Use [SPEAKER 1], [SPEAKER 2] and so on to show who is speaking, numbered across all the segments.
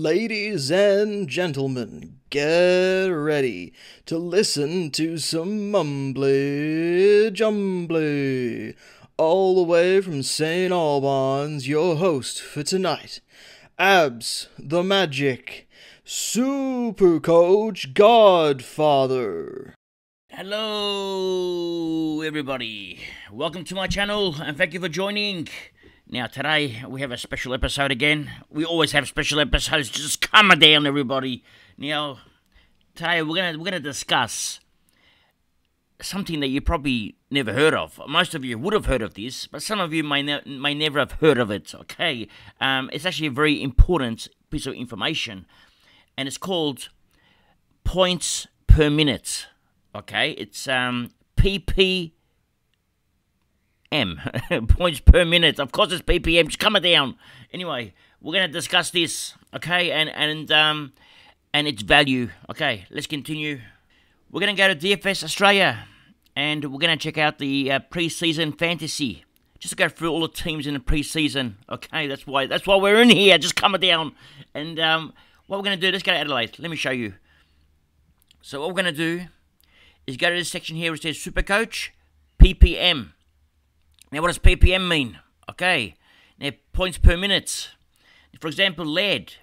[SPEAKER 1] Ladies and gentlemen, get ready to listen to some mumbly jumbly. All the way from St. Albans, your host for tonight, Abs the Magic, Supercoach Godfather.
[SPEAKER 2] Hello everybody, welcome to my channel and thank you for joining. Now today we have a special episode again. We always have special episodes, just calm down everybody. Now today we're gonna discuss something that you probably never heard of. Most of you would have heard of this, but some of you may never have heard of it, okay? It's actually a very important piece of information, and it's called points per minute, okay? It's PPM, points per minute. Of course it's PPM, just calm it down. Anyway, we're going to discuss this, okay, and its value. Okay, let's continue. We're going to go to DFS Australia, and we're going to check out the pre-season fantasy. Just to go through all the teams in the pre-season. Okay, that's why we're in here. Just calm it down. And what we're going to do, let's go to Adelaide. Let me show you. So what we're going to do is go to this section here which says Supercoach PPM. Now what does PPM mean? Okay, now points per minute. For example, lead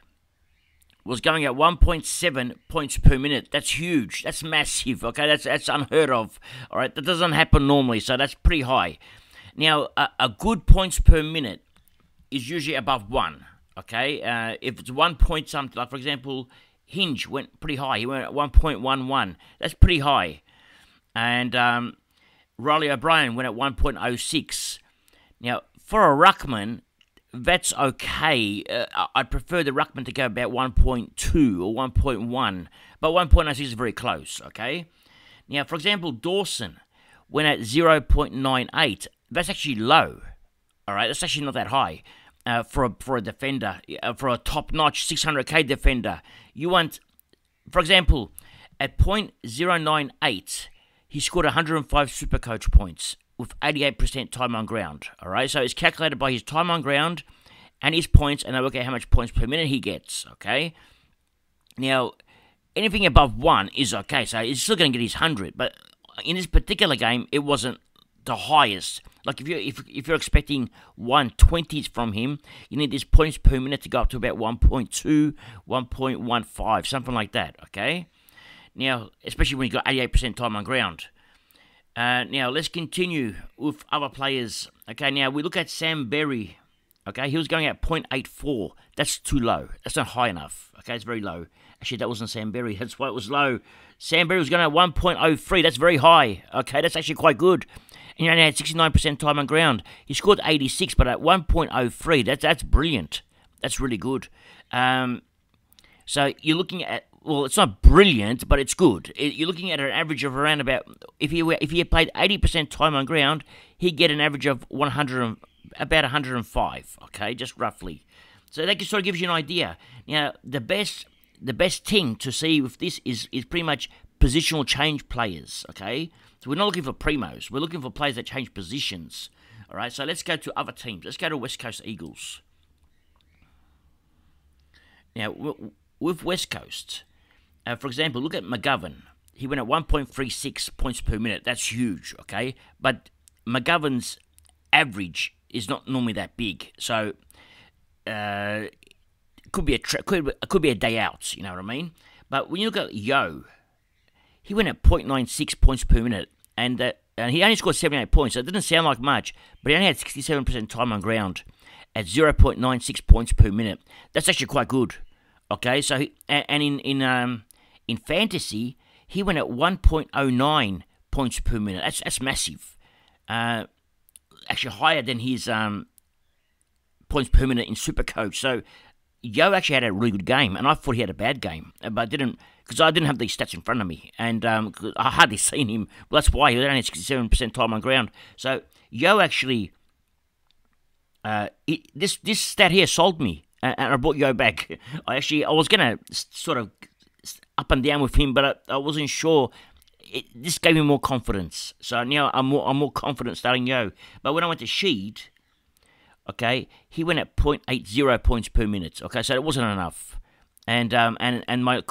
[SPEAKER 2] was going at 1.7 points per minute. That's huge. That's massive. Okay, that's unheard of. All right, that doesn't happen normally, so that's pretty high. Now, a good points per minute is usually above 1. Okay, if it's 1 point something, like for example, Hinge went pretty high. He went at 1.11. That's pretty high. And Riley O'Brien went at 1.06. Now, for a ruckman, that's okay. I'd prefer the ruckman to go about 1.2 or 1.1, but 1.06 is very close, okay? Now, for example, Dawson went at 0.98. That's actually low, all right? That's actually not that high for a defender, for a top-notch 600k defender. You want, for example, at 0.098, he scored 105 Supercoach points with 88% time on ground, all right? So it's calculated by his time on ground and his points, and they work out how much points per minute he gets, okay? Now, anything above 1 is okay, so he's still going to get his 100, but in this particular game, it wasn't the highest. Like if you're expecting 120s from him, you need this points per minute to go up to about 1.2, 1.15, something like that, okay? Now, especially when you've got 88% time on ground. Now, let's continue with other players. Okay, now we look at Sam Berry. Okay, he was going at 0.84. That's too low. That's not high enough. Okay, it's very low. Actually, that wasn't Sam Berry. That's why it was low. Sam Berry was going at 1.03. That's very high. Okay, that's actually quite good. And he only had 69% time on ground. He scored 86, but at 1.03, that's brilliant. That's really good. So you're looking at, well, it's not brilliant, but it's good. You're looking at an average of around about, if he had played 80% time on ground, he'd get an average of about 105, okay, just roughly. So that sort of gives you an idea. Now, the best thing to see with this is pretty much positional change players, okay? So we're not looking for primos. We're looking for players that change positions, all right? So let's go to other teams. Let's go to West Coast Eagles. Now, with West Coast, for example, look at McGovern. He went at 1.36 points per minute. That's huge, okay? But McGovern's average is not normally that big, so it could be a day out. You know what I mean? But when you look at Yo, he went at 0.96 points per minute, and he only scored 78 points. So it didn't sound like much, but he only had 67% time on ground at 0.96 points per minute. That's actually quite good. Okay, so in fantasy, he went at 1.09 points per minute. That's massive. Actually higher than his points per minute in Supercoach. So Yo actually had a really good game, and I thought he had a bad game, but I didn't, because I didn't have these stats in front of me, and I hardly seen him. Well, that's why he only had 67% time on ground. So Yo actually, this stat here sold me. And I brought Yo back. I was going to sort of up and down with him, but I wasn't sure. This gave me more confidence. So now I'm more confident starting Yo. But when I went to Sheed, okay, he went at 0.80 points per minute. Okay, so it wasn't enough. and my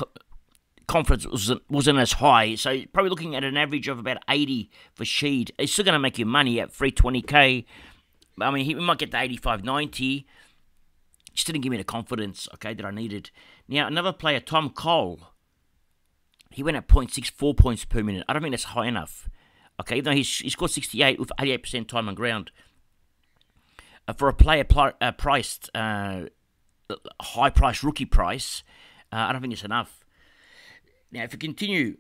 [SPEAKER 2] confidence wasn't as high. So you're probably looking at an average of about 80 for Sheed. It's still going to make you money at 320k. I mean, he might get to 85, 90. Just didn't give me the confidence, okay, that I needed. Now, another player, Tom Cole, he went at 0.64 points per minute. I don't think that's high enough. Okay, even though he scored 68 with 88% time on ground. For a player priced, high-price rookie price, I don't think it's enough. Now, if we continue,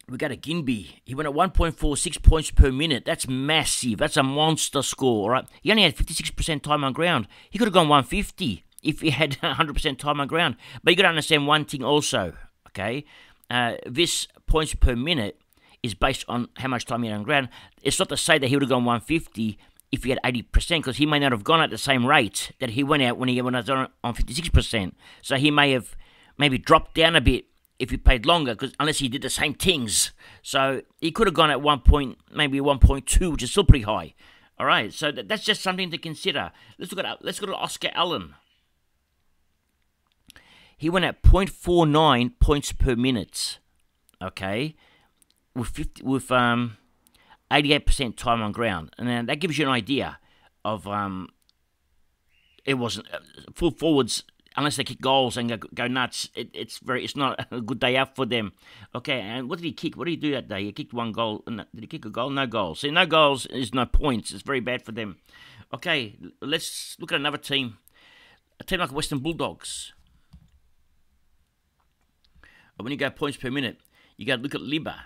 [SPEAKER 2] we go to Ginby. He went at 1.46 points per minute. That's massive. That's a monster score, all right? He only had 56% time on ground. He could have gone 150 if he had 100% time on ground. But you got to understand one thing also, okay? This points per minute is based on how much time he had on ground. It's not to say that he would have gone 150 if he had 80%, because he may not have gone at the same rate that he went out when he was on 56%. So he may have maybe dropped down a bit if he played longer, because unless he did the same things. So he could have gone at 1 point, maybe 1.2, which is still pretty high. All right, so that's just something to consider. Let's go to Oscar Allen. He went at 0.49 points per minute. Okay, with 88% time on ground, and then that gives you an idea of it wasn't full forwards. Unless they kick goals and go nuts, it's not a good day out for them. Okay, and what did he kick? What did he do that day? He kicked one goal. Did he kick a goal? No goals. See, no goals is no points. It's very bad for them. Okay, let's look at another team. A team like Western Bulldogs. When you go points per minute, you got to look at Libba.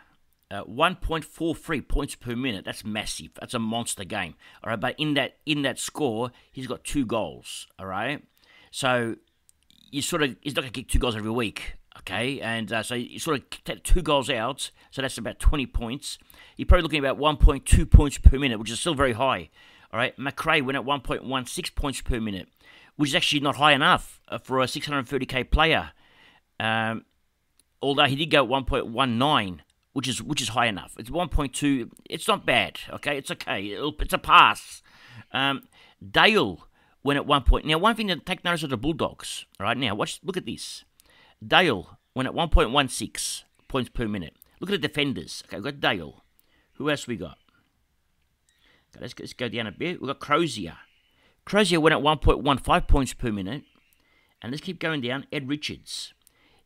[SPEAKER 2] 1.43 points per minute. That's massive. That's a monster game. All right, but in that score, he's got 2 goals. All right, so he's not going to kick 2 goals every week, okay? And so you sort of take 2 goals out, so that's about 20 points. You're probably looking at about 1.2 points per minute, which is still very high, all right? McRae went at 1.16 points per minute, which is actually not high enough for a 630k player. Although he did go at 1.19, which is high enough. It's 1.2. It's not bad, okay? It's okay. It's a pass. Dale went at 1 point. Now, one thing to take notice of the Bulldogs, all right? Now, look at this. Dale went at 1.16 points per minute. Look at the defenders. Okay, we've got Dale. Who else we got? Okay, let's go down a bit. We've got Crozier. Crozier went at 1.15 points per minute. And let's keep going down. Ed Richards.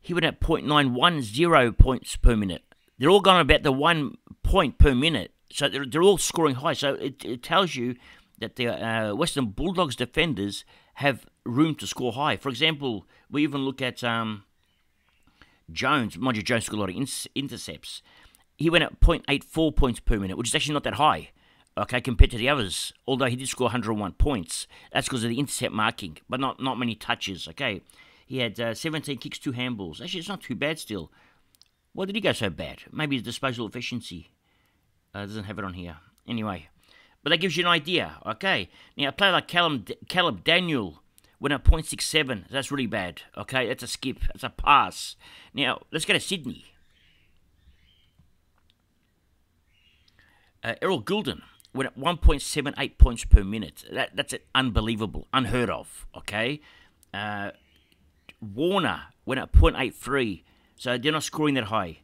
[SPEAKER 2] He went at 0.910 points per minute. They're all going about the 1 point per minute. So they're all scoring high. So it tells you that the Western Bulldogs defenders have room to score high. For example, we even look at Jones. Mind you, Jones scored a lot of intercepts. He went at 0.84 points per minute, which is actually not that high, okay, compared to the others. Although he did score 101 points. That's because of the intercept marking, but not many touches, okay. He had 17 kicks, 2 handballs. Actually, it's not too bad still. Why did he go so bad? Maybe his disposal efficiency doesn't have it on here. Anyway. But that gives you an idea, okay? Now, a player like Caleb Daniel went at 0.67. That's really bad, okay? That's a skip. That's a pass. Now, let's go to Sydney. Errol Goulden went at 1.78 points per minute. That's unbelievable, unheard of, okay? Warner went at 0.83, so they're not scoring that high.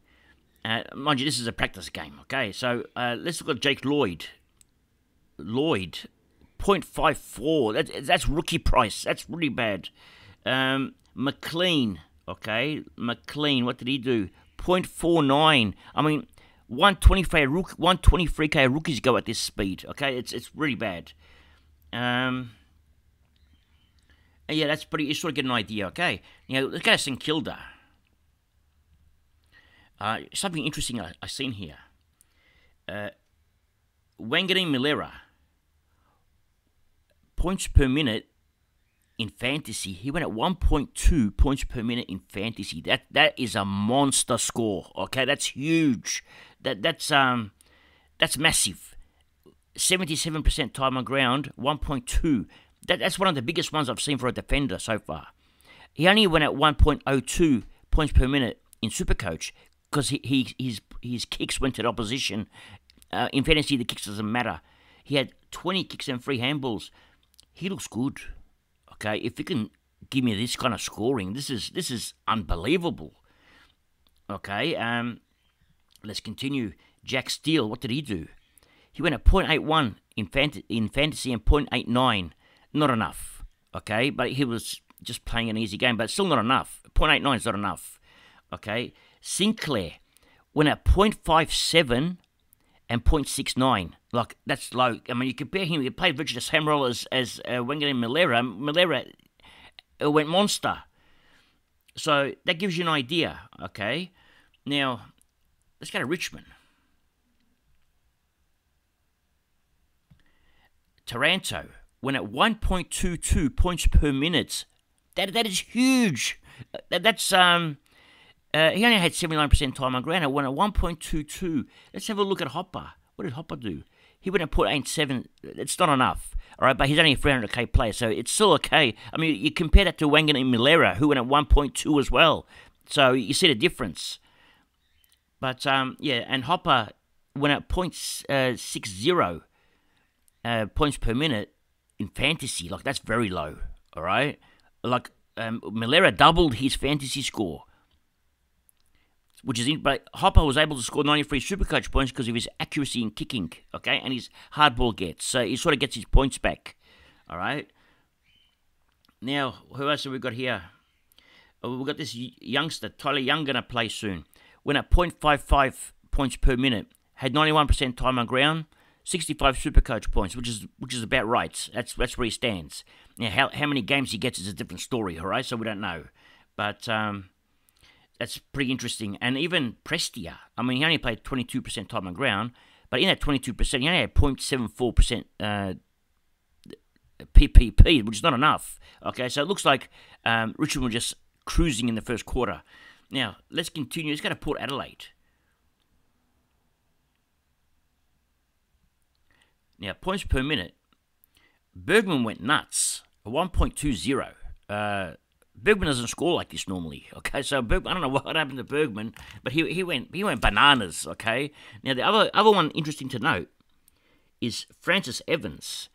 [SPEAKER 2] Mind you, this is a practice game, okay? So let's look at Jake Lloyd. 0.54. That's rookie price. That's really bad. McLean, okay? McLean, what did he do? 0.49. I mean, 123k rookies go at this speed, okay? It's really bad. Yeah, that's pretty. You sort of get an idea, okay? Now let's go to St Kilda. Something interesting I seen here. Wangari Milera. Points per minute in fantasy. He went at 1.2 points per minute in fantasy. That is a monster score. Okay, that's huge. That's massive. 77% time on ground. 1.2. That's one of the biggest ones I've seen for a defender so far. He only went at 1.02 points per minute in Supercoach because his kicks went to the opposition. In fantasy, the kicks doesn't matter. He had 20 kicks and 3 handballs. He looks good. Okay, if he can give me this kind of scoring. This is unbelievable. Okay, let's continue. Jack Steele, what did he do? He went at 0.81 in fantasy and 0.89. Not enough. Okay, but he was just playing an easy game, but still not enough. 0.89 is not enough. Okay, Sinclair went at 0.57 and 0.69. Like, that's low. I mean, you compare him, he played virtually the same role as Wenger and Malera. Malera went monster. So that gives you an idea, okay? Now, let's go to Richmond. Taranto went at 1.22 points per minute. That is huge. That's he only had 79% time on ground. It went at 1.22. Let's have a look at Hopper. What did Hopper do? He went at 0.87. It's not enough, all right. But he's only a 300k player, so it's still okay. I mean, you compare that to Wangan and Milera, who went at 1.2 as well. So you see the difference. But yeah, and Hopper went at 0.60 points per minute in fantasy. Like, that's very low, all right. Like, Milera doubled his fantasy score, which is but Hopper was able to score 93 Supercoach points because of his accuracy in kicking, okay, and his hardball gets. So he sort of gets his points back, all right. Now, who else have we got here? We've got this youngster, Tyler Young, going to play soon. Went at 0.55 points per minute, had 91% time on ground, 65 Supercoach points, which is about right. That's where he stands. Now, how many games he gets is a different story, all right? So we don't know. But that's pretty interesting. And even Prestia, I mean, he only played 22% time on ground, but in that 22%, he only had 0.74% PPP, which is not enough. Okay, so it looks like Richmond were just cruising in the first quarter. Now, let's continue. Let's go to Port Adelaide. Now, points per minute. Bergman went nuts. 1.20. Bergman doesn't score like this normally. Okay, so Bergman, I don't know what happened to Bergman, but he went bananas. Okay. Now, the other one interesting to note is Francis Evans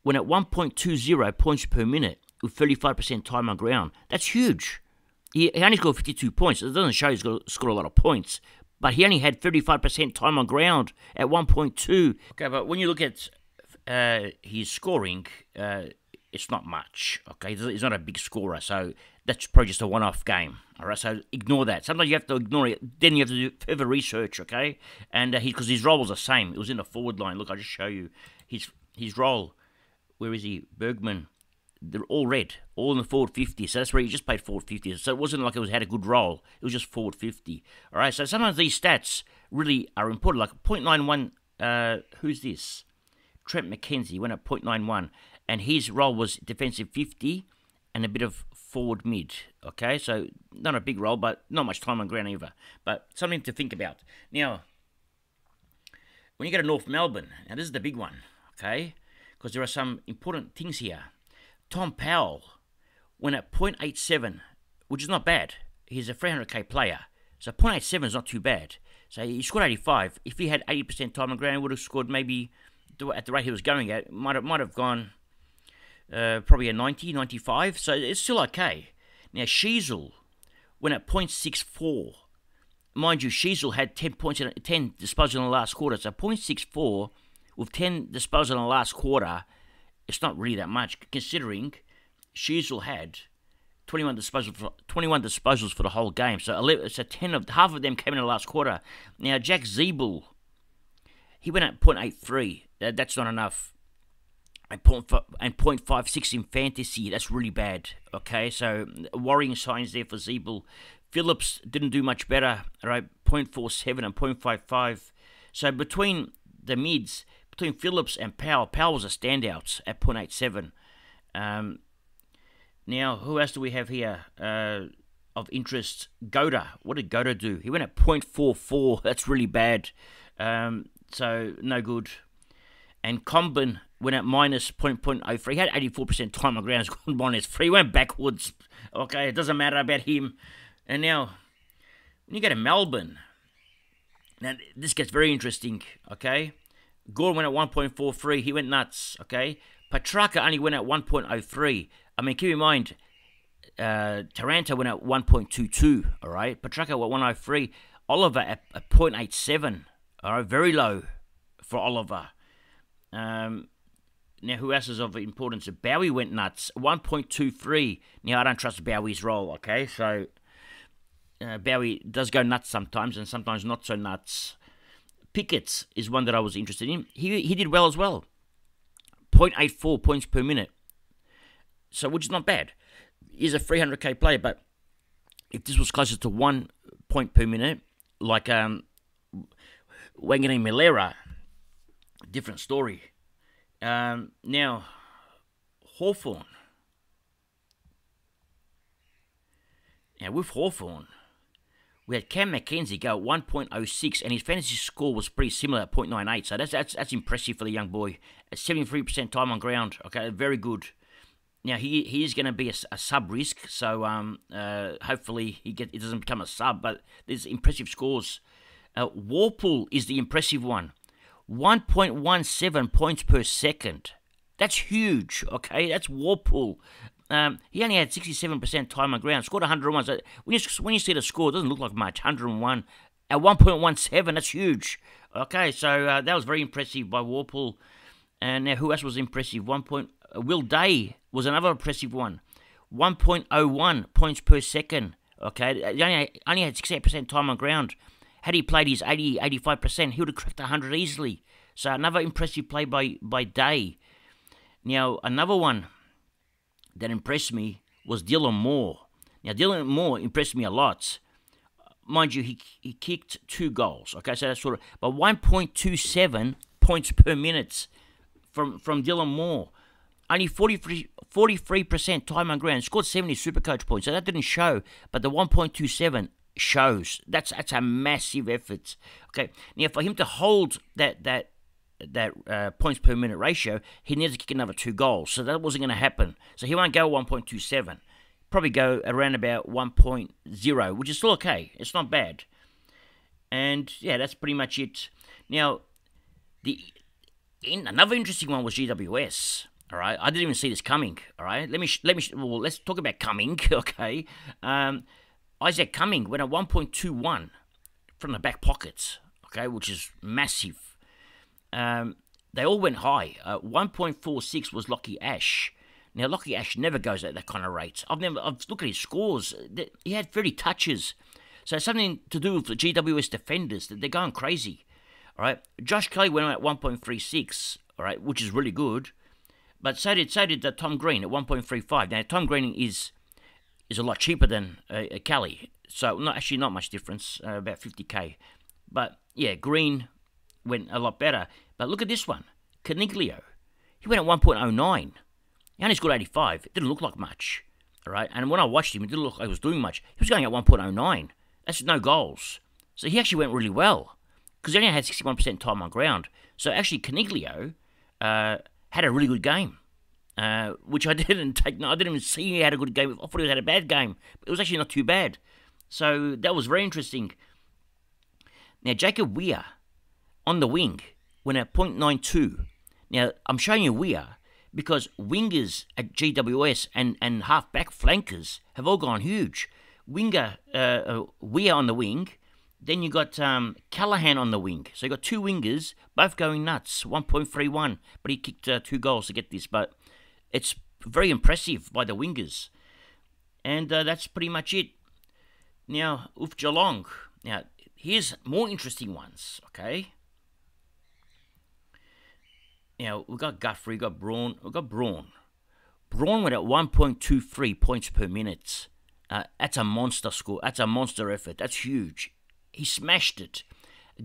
[SPEAKER 2] went at 1.20 points per minute with 35% time on ground. That's huge. He only scored 52 points. It doesn't show he's scored a lot of points, but he only had 35% time on ground at 1.2. Okay, but when you look at his scoring, it's not much. Okay, he's not a big scorer, so that's probably just a one-off game. All right, so ignore that. Sometimes you have to ignore it. Then you have to do further research. Okay, and because his role was the same, it was in the forward line. Look, I'll just show you his role. Where is he? Bergman. They're all red, all in the forward 50. So that's where he just played forward 50. So it wasn't like had a good role. It was just forward 50. All right, so sometimes these stats really are important. Like 0.91, who's this? Trent McKenzie went at 0.91. And his role was defensive 50 and a bit of forward mid. Okay, so not a big role, but not much time on ground either. But something to think about. Now, when you go to North Melbourne, now this is the big one, okay? Because there are some important things here. Tom Powell went at 0.87, which is not bad. He's a 300k player. So 0.87 is not too bad. So he scored 85. If he had 80% time on ground, he would have scored maybe at the rate he was going at. Might have gone probably a 90, 95. So it's still okay. Now, Sheasel went at 0.64. Mind you, Sheasel had 10 points, 10 disposals in the last quarter. So 0.64 with 10 disposals in the last quarter, it's not really that much, considering Sheasel had 21 disposals for the whole game. So half of them came in the last quarter. Now, Jack Zeeble, he went at 0.83. That's not enough. And 0.56 in fantasy, that's really bad. Okay, so worrying signs there for Zeeble. Phillips didn't do much better, right? 0.47 and 0.55. So between the mids, between Phillips and Powell was a standout at 0.87. Now, who else do we have here of interest? Goda. What did Goda do? He went at 0.44. That's really bad. So, no good. And Combin went at minus 0.03. He had 84% time on ground. Scored minus 3. He went backwards. Okay, it doesn't matter about him. And now, when you go to Melbourne, now this gets very interesting, okay? Gore went at 1.43. He went nuts, okay? Petrarca only went at 1.03. I mean, keep in mind, Taranto went at 1.22, all right? Petrarca at 103. Oliver at 0.87, all right? Very low for Oliver. Now, who else is of importance? Bowie went nuts, 1.23. Now, I don't trust Bowie's role, okay? So, Bowie does go nuts sometimes and sometimes not so nuts. Pickett's is one that I was interested in. He did well as well. 0.84 points per minute. So, which is not bad. He's a 300k player, but if this was closer to 1 point per minute, like Wangani Milera, different story. Now, Hawthorn. Now, with Hawthorn, we had Cam Mackenzie go at 1.06, and his fantasy score was pretty similar at 0.98. So that's impressive for the young boy. At 73% time on ground. Okay, very good. Now, he is going to be a sub risk, so hopefully he doesn't become a sub, but there's impressive scores. Warpool is the impressive one. 1.17 points per second. That's huge, okay? That's Warpool. He only had 67% time on ground, scored 101. So when you see the score, it doesn't look like much, 101. At 1.17, that's huge. Okay, so that was very impressive by Warpool. And now who else was impressive? Will Day was another impressive one. 1.01 points per second. Okay, he only had 68% time on ground. Had he played his 85%, he would have cracked 100 easily. So another impressive play by Day. Now, another one that impressed me was Dylan Moore. Now, Dylan Moore impressed me a lot. Mind you, he kicked 2 goals. Okay, so that's sort of... But 1.27 points per minute from Dylan Moore. Only 43% time on ground. Scored 70 Supercoach points. So that didn't show. But the 1.27 shows. That's a massive effort. Okay. Now, for him to hold that points per minute ratio, he needs to kick another 2 goals. So that wasn't going to happen. So he won't go 1.27. Probably go around about 1.0, which is still okay. It's not bad. And yeah, that's pretty much it. Now, another interesting one was GWS. All right, I didn't even see this coming. All right, let's talk about coming. Okay, Isaac Cumming went at 1.21 from the back pockets. Okay, which is massive. They all went high. 1.46 was Lockie Ash. Now, Lockie Ash never goes at that kind of rates. I've looked at his scores. He had 30 touches. So something to do with the GWS defenders, that they're going crazy. All right. Josh Kelly went at 1.36, all right, which is really good. But so did Tom Green at 1.35. Now, Tom Green is a lot cheaper than Kelly. So not much difference, about 50k. But yeah, Green went a lot better. But look at this one. Caniglio. He went at 1.09. He only scored 85. It didn't look like much. All right. And when I watched him, it didn't look like he was doing much. He was going at 1.09. That's no goals. So he actually went really well. Because he only had 61% time on ground. So actually, Caniglio had a really good game. Which I didn't take. No, I didn't even see he had a good game. I thought he had a bad game. But it was actually not too bad. So that was very interesting. Now, Jacob Weir on the wing went at 0.92. Now, I'm showing you Weir because wingers at GWS and half-back flankers have all gone huge. Weir on the wing. Then you got Callahan on the wing. So you got 2 wingers, both going nuts. 1.31, but he kicked 2 goals to get this. But it's very impressive by the wingers. And that's pretty much it. Now, with Geelong. Now, here's more interesting ones, okay? Now, we've got Guthrie, we've got Braun. Braun went at 1.23 points per minute. That's a monster score. That's a monster effort. That's huge. He smashed it.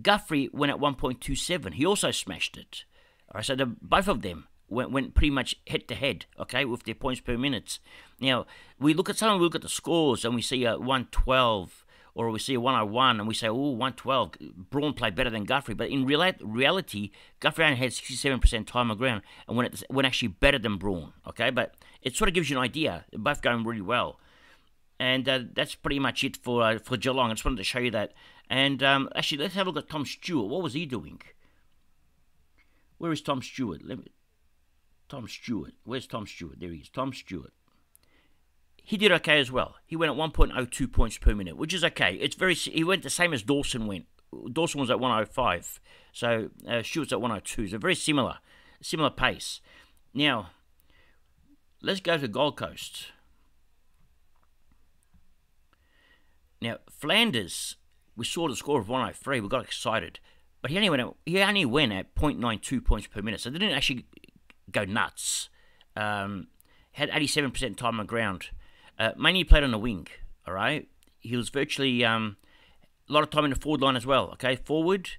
[SPEAKER 2] Guthrie went at 1.27. He also smashed it. All right, so both of them went pretty much head-to-head, okay, with their points per minute. Now, we look at the scores and we see a 112 or we see a 101 and we say, oh, 112, Braun played better than Guthrie. But in reality, Guthrie only had 67% time on ground and went actually better than Braun, okay? But it sort of gives you an idea. They're both going really well. And that's pretty much it for Geelong. I just wanted to show you that. And actually, let's have a look at Tom Stewart. What was he doing? Where is Tom Stewart? Tom Stewart. Where's Tom Stewart? There he is. Tom Stewart. he did okay as well. He went at 1.02 points per minute, which is okay. It's very. He went the same as Dawson went. Dawson was at 105, so Stewart's at 102. So very similar pace. Now, let's go to Gold Coast. Now, Flanders, we saw the score of 103. We got excited, but he only went at 0.92 points per minute, so they didn't actually go nuts. Had 87% time on ground. Mainly played on the wing. All right, he was virtually a lot of time in the forward line as well. Okay, forward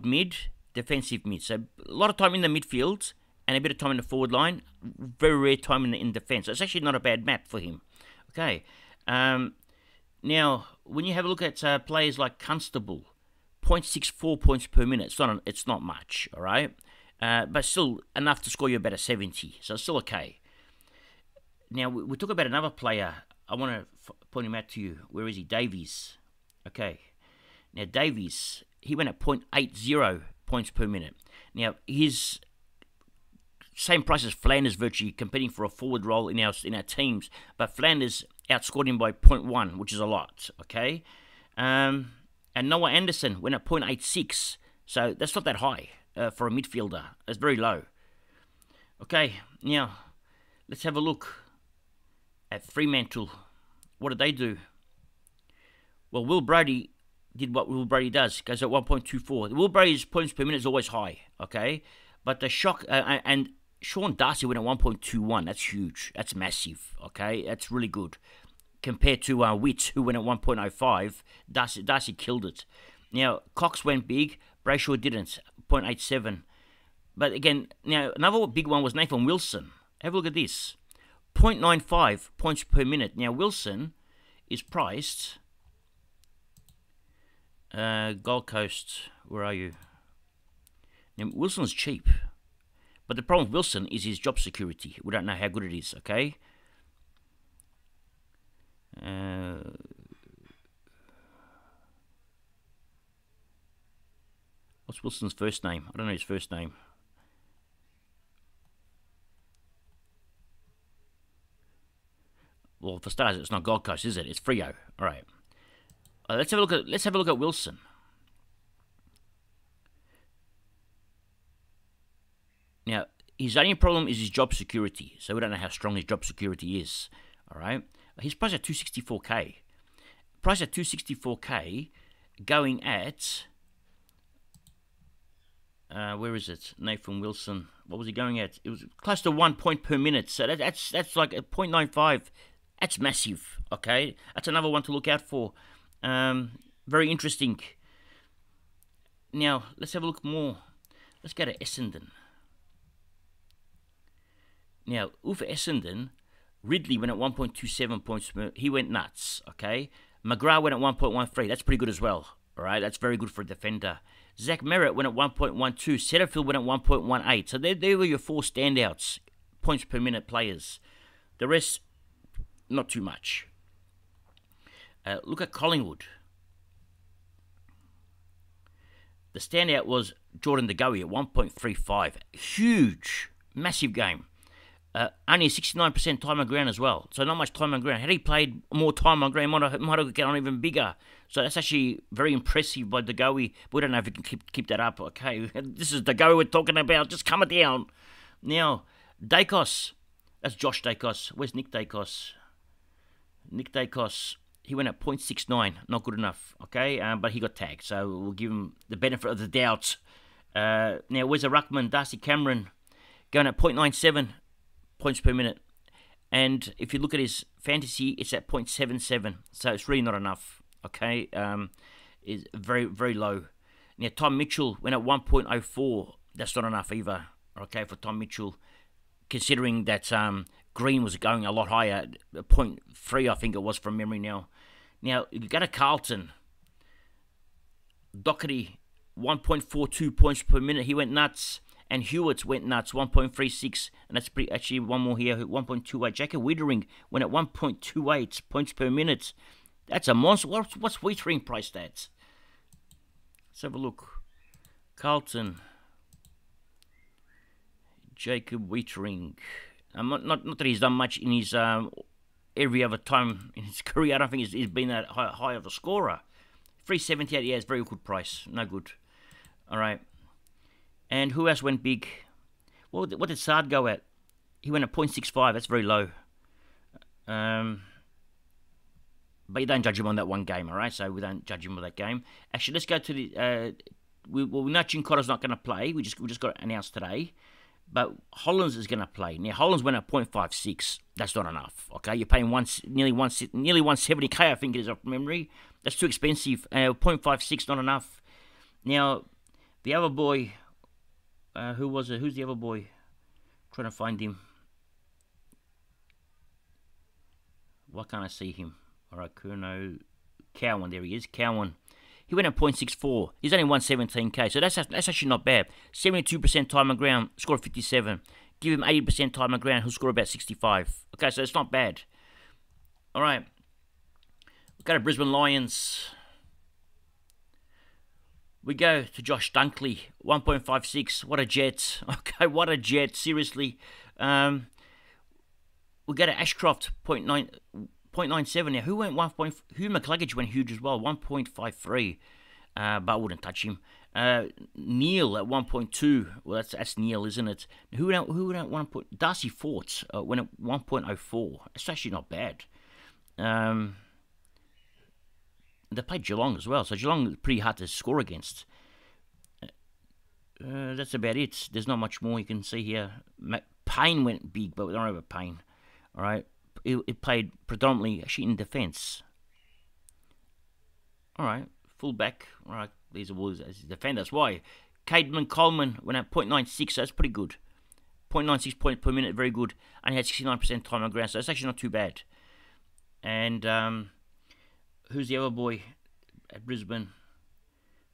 [SPEAKER 2] mid, defensive mid. So a lot of time in the midfield and a bit of time in the forward line. Very rare time in defence. So it's actually not a bad map for him. Okay. Now, when you have a look at players like Constable, 0.64 points per minute, it's not much, all right? But still enough to score you about a 70, so it's still okay. Now, we talk about another player. I want to point him out to you. Where is he? Davies. Okay. Now, Davies, he went at 0.80 points per minute. Now, his same price as Flanders, virtually competing for a forward role in our teams, but Flanders outscored him by 0.1, which is a lot, okay? And Noah Anderson went at 0.86, so that's not that high for a midfielder. That's very low. Okay, now, let's have a look at Fremantle. What did they do? Well, Will Brody did what Will Brody does, goes at 1.24. Will Brody's points per minute is always high, okay? But the shock, and Sean Darcy went at 1.21. That's huge. That's massive, okay? That's really good. Compared to Witts, who went at 1.05, Darcy killed it. Now, Cox went big, Brayshaw didn't, 0.87. But again, now, another big one was Nathan Wilson. Have a look at this. 0.95 points per minute. Now, Wilson is priced... Gold Coast, where are you? Now, Wilson's cheap. But the problem with Wilson is his job security. We don't know how good it is, okay? What's Wilson's first name? I don't know his first name. Well, for starters, it's not Gold Coast, is it? It's Freo. All right. Let's have a look at Wilson. Now, his only problem is his job security. So we don't know how strong his job security is. All right. He's priced at 264k. Priced at 264k, going at where is it? Nathan Wilson. What was he going at? It was close to 1 point per minute. So that's like a 0.95. That's massive. Okay, that's another one to look out for. Very interesting. Now, let's have a look more. Let's go to Essendon. Now, Uwe Essendon, Ridley went at 1.27 points. He went nuts, okay? McGrath went at 1.13. That's pretty good as well, all right? That's very good for a defender. Zach Merritt went at 1.12. Setterfield went at 1.18. So there were your four standouts, points per minute players. The rest, not too much. Look at Collingwood. The standout was Jordan De Goey at 1.35. Huge, massive game. Only 69% time on ground as well. So not much time on ground. Had he played more time on ground, might have got on even bigger. So that's actually very impressive by De Goey. We don't know if he can keep that up. Okay, this is De Goey we're talking about. Just calm it down. Now, Dacos. That's Josh Dacos. Where's Nick Dacos? Nick Dacos. He went at 0.69. Not good enough. Okay, but he got tagged. So we'll give him the benefit of the doubt. Now, where's a ruckman? Darcy Cameron going at 0.97 points per minute. And if you look at his fantasy, it's at 0.77. So it's really not enough. Okay, is very, very low. Now, Tom Mitchell went at 1.04. That's not enough either. Okay, for Tom Mitchell, considering that Green was going a lot higher, 0.3 I think it was from memory now. Now, you go to Carlton. Doherty, 1.42 points per minute. He went nuts. And Hewitt went nuts, 1.36. And that's actually one more here, 1.28. Jacob Wittering went at 1.28 points per minute. That's a monster. What's Wittering priced at? Let's have a look. Carlton. Jacob Wittering. Not that he's done much in his every other time in his career. I don't think he's been that high of a scorer. 378, yeah, it's very good price. No good. All right. And who else went big? What did Sard go at? He went at 0.65. That's very low. But you don't judge him on that one game, all right? So we don't judge him on that game. Actually, let's go to the... we know Chincotto's not going to play. We just got it announced today. But Hollands is going to play. Now, Hollands went at 0.56. That's not enough, okay? You're paying nearly 170k, I think it is, off memory. That's too expensive. 0.56, not enough. Now, the other boy... who was it? Who's the other boy? Trying to find him. Why can't I see him? All right, Kurno. Cowan, there he is. Cowan. He went at 0.64. He's only 117k, so that's actually not bad. 72% time on ground, scored 57. Give him 80% time on ground, he'll score about 65. Okay, so it's not bad. All right. We've got a Brisbane Lions. We go to Josh Dunkley, 1.56. What a jet. Okay, what a jet, seriously. We go to Ashcroft, 0.97 now. Who went 1. Hugh McCluggage went huge as well, 1.53. But I wouldn't touch him. Neil at 1.2. Well, that's Neil, isn't it? Who went at 1. Darcy Forts went at 1.04. That's actually not bad. They played Geelong as well, so Geelong is pretty hard to score against. That's about it. There's not much more you can see here. Payne went big, but we don't have a Payne. All right. It played predominantly actually in defence. All right, fullback. All right, these are Wolves as defenders. Why? Cademan Coleman went at 0.96, so that's pretty good. 0.96 points per minute, very good. And he had 69% time on ground, so that's actually not too bad. And who's the other boy at Brisbane?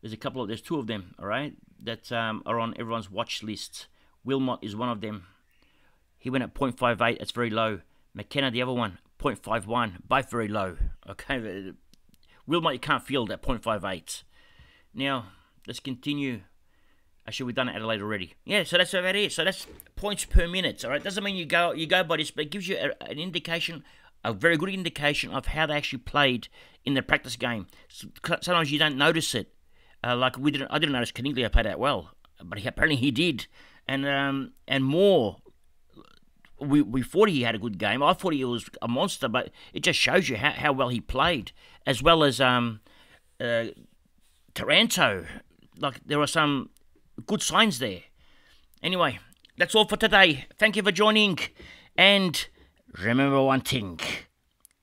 [SPEAKER 2] There's two of them, all right, that are on everyone's watch list. Wilmot is one of them. He went at 0.58, that's very low. McKenna, the other one, 0.51, both very low. Okay, Wilmot, you can't field at 0.58. Now, let's continue. Actually, we've done it at Adelaide already. Yeah, so that's about it. So that's points per minute, all right? Doesn't mean you go by this, but it gives you an indication, a very good indication of how they actually played in the practice game. Sometimes you don't notice it. Like I didn't notice Caniglia played that well, but apparently he did. And more... We thought he had a good game. I thought he was a monster, but it just shows you how well he played, as well as Taranto. Like, there are some good signs there. Anyway, that's all for today. Thank you for joining, and remember one thing.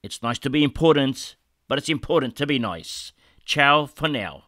[SPEAKER 2] It's nice to be important, but it's important to be nice. Ciao for now.